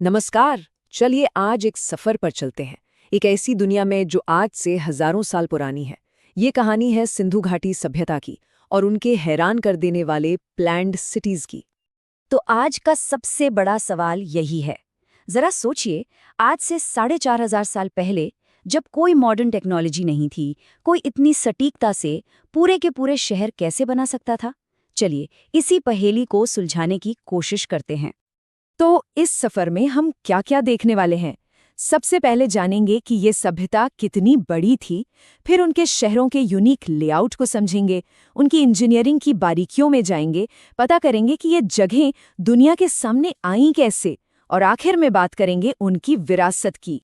नमस्कार। चलिए आज एक सफर पर चलते हैं, एक ऐसी दुनिया में जो आज से हजारों साल पुरानी है। ये कहानी है सिंधु घाटी सभ्यता की और उनके हैरान कर देने वाले प्लैन्ड सिटीज की। तो आज का सबसे बड़ा सवाल यही है। जरा सोचिए, आज से 4,500 साल पहले, जब कोई मॉडर्न टेक्नोलॉजी नहीं थी, कोई इतनी सटीकता से पूरे के पूरे शहर कैसे बना सकता था? चलिए इसी पहेली को सुलझाने की कोशिश करते हैं। तो इस सफर में हम क्या-क्या देखने वाले हैं? सबसे पहले जानेंगे कि ये सभ्यता कितनी बड़ी थी, फिर उनके शहरों के यूनिक लेआउट को समझेंगे, उनकी इंजीनियरिंग की बारीकियों में जाएंगे, पता करेंगे कि ये जगहें दुनिया के सामने आईं कैसे, और आखिर में बात करेंगे उनकी विरासत की।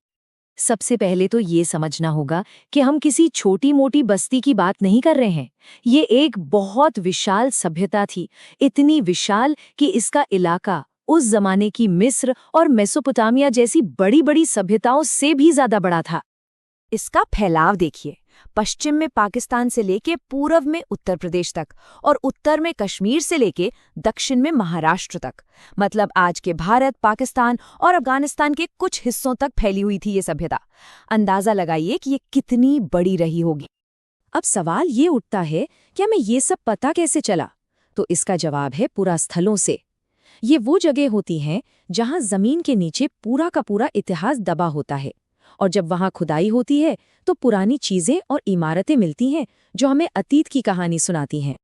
सबसे पहले तो ये समझना होगा कि हम किसी छोटी-मोटी बस्ती की बात नहीं कर रहे हैं। ये एक बहुत विशाल सभ्यता थी, इतनी विशाल कि इसका इलाका उस जमाने की मिस्र और मेसोपोटामिया जैसी बड़ी-बड़ी सभ्यताओं से भी ज्यादा बड़ा था। इसका फैलाव देखिए, पश्चिम में पाकिस्तान से लेके पूर्व में उत्तर प्रदेश तक और उत्तर में कश्मीर से लेके दक्षिण में महाराष्ट्र तक। मतलब आज के भारत, पाकिस्तान और अफगानिस्तान के कुछ हिस्सों तक फैली हुई थी ये सभ्यता। अंदाजा लगाइए कि ये कितनी बड़ी रही होगी। अब सवाल ये उठता है कि हमें ये सब पता कैसे चला? तो इसका जवाब है पुरास्थलों से। ये वो जगह होती हैं जहां जमीन के नीचे पूरा का पूरा इतिहास दबा होता है, और जब वहां खुदाई होती है तो पुरानी चीजें और इमारतें मिलती हैं जो हमें अतीत की कहानी सुनाती हैं।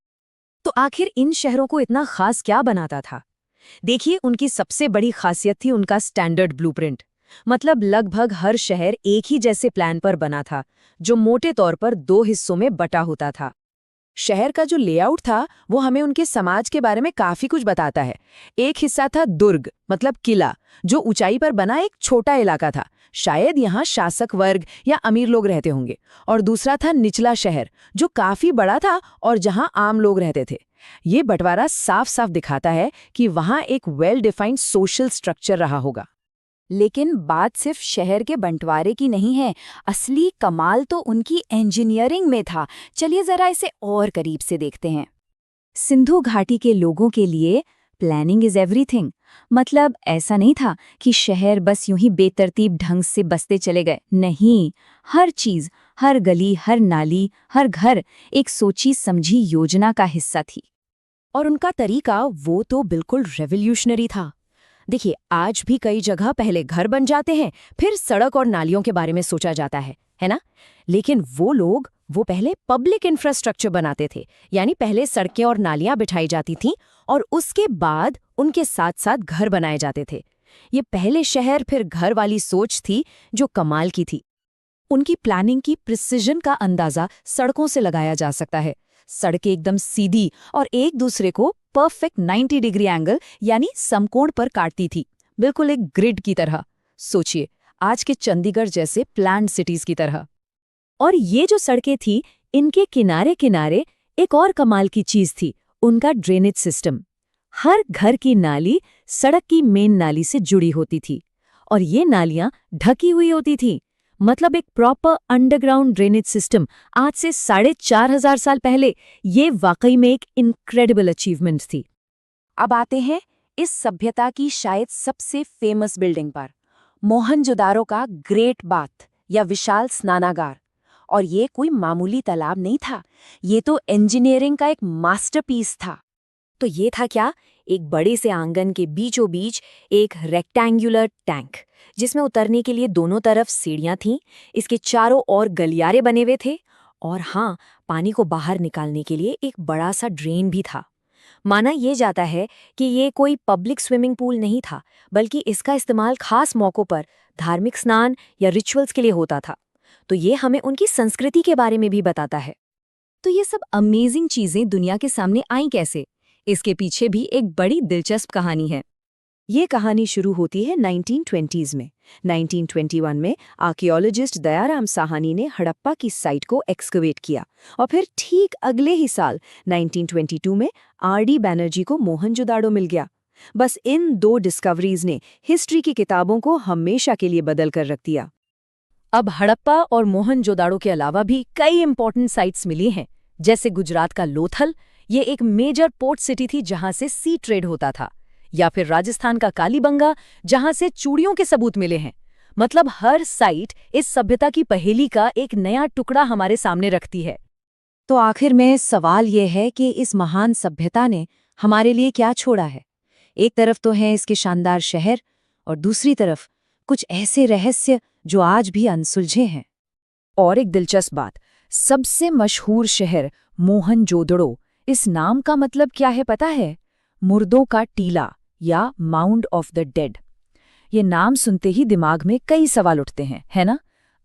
तो आखिर इन शहरों को इतना खास क्या बनाता था? देखिए, उनकी सबसे बड़ी खासियत थी उनका स्टैंडर्ड ब्लूप्रिंट। मतलब लगभग हर शहर एक ही जैसे प्लान पर बना था, जो मोटे तौर पर दो हिस्सों में बटा होता था। शहर का जो लेआउट था वो हमें उनके समाज के बारे में काफी कुछ बताता है। एक हिस्सा था दुर्ग, मतलब किला, जो ऊंचाई पर बना एक छोटा इलाका था। शायद यहाँ शासक वर्ग या अमीर लोग रहते होंगे। और दूसरा था निचला शहर, जो काफी बड़ा था और जहाँ आम लोग रहते थे। ये बंटवारा साफ साफ दिखाता है कि वहाँ एक वेल डिफाइंड सोशल स्ट्रक्चर रहा होगा। लेकिन बात सिर्फ शहर के बंटवारे की नहीं है, असली कमाल तो उनकी इंजीनियरिंग में था। चलिए जरा इसे और करीब से देखते हैं। सिंधु घाटी के लोगों के लिए प्लानिंग इज एवरीथिंग। मतलब ऐसा नहीं था कि शहर बस यूं ही बेतरतीब ढंग से बसते चले गए। नहीं, हर चीज, हर गली, हर नाली, हर घर एक सोची समझी योजना का हिस्सा थी। और उनका तरीका वो तो बिल्कुल रेवोल्यूशनरी था। देखिए, आज भी कई जगह पहले घर बन जाते हैं, फिर सड़क और नालियों के बारे में सोचा जाता है ना? लेकिन वो पहले पब्लिक इंफ्रास्ट्रक्चर बनाते थे। यानी पहले सड़कें और नालियां बिठाई जाती थीं और उसके बाद उनके साथ साथ घर बनाए जाते थे। ये पहले शहर फिर घर वाली सोच थी जो कमाल की थी। उनकी प्लानिंग की प्रिसिजन का अंदाजा सड़कों से लगाया जा सकता है। सड़कें एकदम सीधी और एक दूसरे को परफेक्ट 90 डिग्री एंगल यानी समकोण पर काटती थी, बिल्कुल एक ग्रिड की तरह। सोचिए, आज के चंडीगढ़ जैसे प्लान्ड सिटीज की तरह। और ये जो सड़कें थी, इनके किनारे किनारे एक और कमाल की चीज थी, उनका ड्रेनेज सिस्टम। हर घर की नाली सड़क की मेन नाली से जुड़ी होती थी और ये नालियां ढकी हुई होती थी। मतलब एक प्रॉपर अंडरग्राउंड ड्रेनेज सिस्टम आज से 4,500 साल पहले। ये वाकई में एक इनक्रेडिबल अचीवमेंट थी। अब आते हैं इस सभ्यता की शायद सबसे फेमस बिल्डिंग पर, मोहनजोदारो का ग्रेट बाथ या विशाल स्नानागार। और ये कोई मामूली तालाब नहीं था, ये तो इंजीनियरिंग का एक मास्टरपीस था। तो ये था क्या? एक बड़े से आंगन के बीचों बीच एक रेक्टेंगुलर टैंक, जिसमें उतरने के लिए दोनों तरफ सीढ़ियां थीं। इसके चारों ओर गलियारे बने हुए थे और हाँ, पानी को बाहर निकालने के लिए एक बड़ा सा ड्रेन भी था। माना यह जाता है कि ये कोई पब्लिक स्विमिंग पूल नहीं था, बल्कि इसका इस्तेमाल खास मौक़ों पर धार्मिक स्नान या रिचुअल्स के लिए होता था। तो ये हमें उनकी संस्कृति के बारे में भी बताता है। तो ये सब अमेजिंग चीजें दुनिया के सामने आईं कैसे? इसके पीछे भी एक बड़ी दिलचस्प कहानी है। ये कहानी शुरू होती है 1920s में। 1921 में आर्कियोलॉजिस्ट दयाराम साहनी ने हड़प्पा की साइट को एक्सकवेट किया और फिर ठीक अगले ही साल 1922 में आर.डी. बैनर्जी को मोहनजोदाड़ो मिल गया। बस इन दो डिस्कवरीज ने हिस्ट्री की किताबों को हमेशा के लिए बदल कर रख दिया। अब हड़प्पा और मोहनजोदाड़ो के अलावा भी कई इंपॉर्टेंट साइट्स मिली हैं, जैसे गुजरात का लोथल। ये एक मेजर पोर्ट सिटी थी जहां से सी ट्रेड होता था। या फिर राजस्थान का कालीबंगा जहां से चूड़ियों के सबूत मिले हैं। मतलब हर साइट इस सभ्यता की पहेली का एक नया टुकड़ा हमारे सामने रखती है। तो आखिर में सवाल ये है कि इस महान सभ्यता ने हमारे लिए क्या छोड़ा है। एक तरफ तो है इसके शानदार शहर और दूसरी तरफ कुछ ऐसे रहस्य जो आज भी अनसुलझे हैं। और एक दिलचस्प बात, सबसे मशहूर शहर मोहनजोदड़ो, इस नाम का मतलब क्या है पता है? मुर्दों का टीला या माउंड ऑफ द डेड। ये नाम सुनते ही दिमाग में कई सवाल उठते हैं, है ना?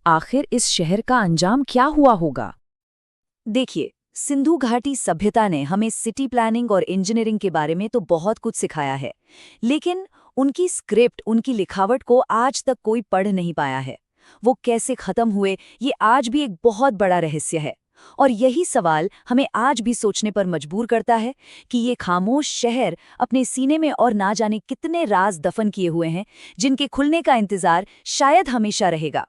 आखिर इस शहर का अंजाम क्या हुआ होगा? देखिए, सिंधु घाटी सभ्यता ने हमें सिटी प्लानिंग और इंजीनियरिंग के बारे में तो बहुत कुछ सिखाया है, लेकिन उनकी स्क्रिप्ट, उनकी लिखावट को आज तक कोई पढ़ नहीं पाया है। वो कैसे खत्म हुए, ये आज भी एक बहुत बड़ा रहस्य है। और यही सवाल हमें आज भी सोचने पर मजबूर करता है कि ये खामोश शहर अपने सीने में और ना जाने कितने राज दफन किए हुए हैं, जिनके खुलने का इंतजार शायद हमेशा रहेगा।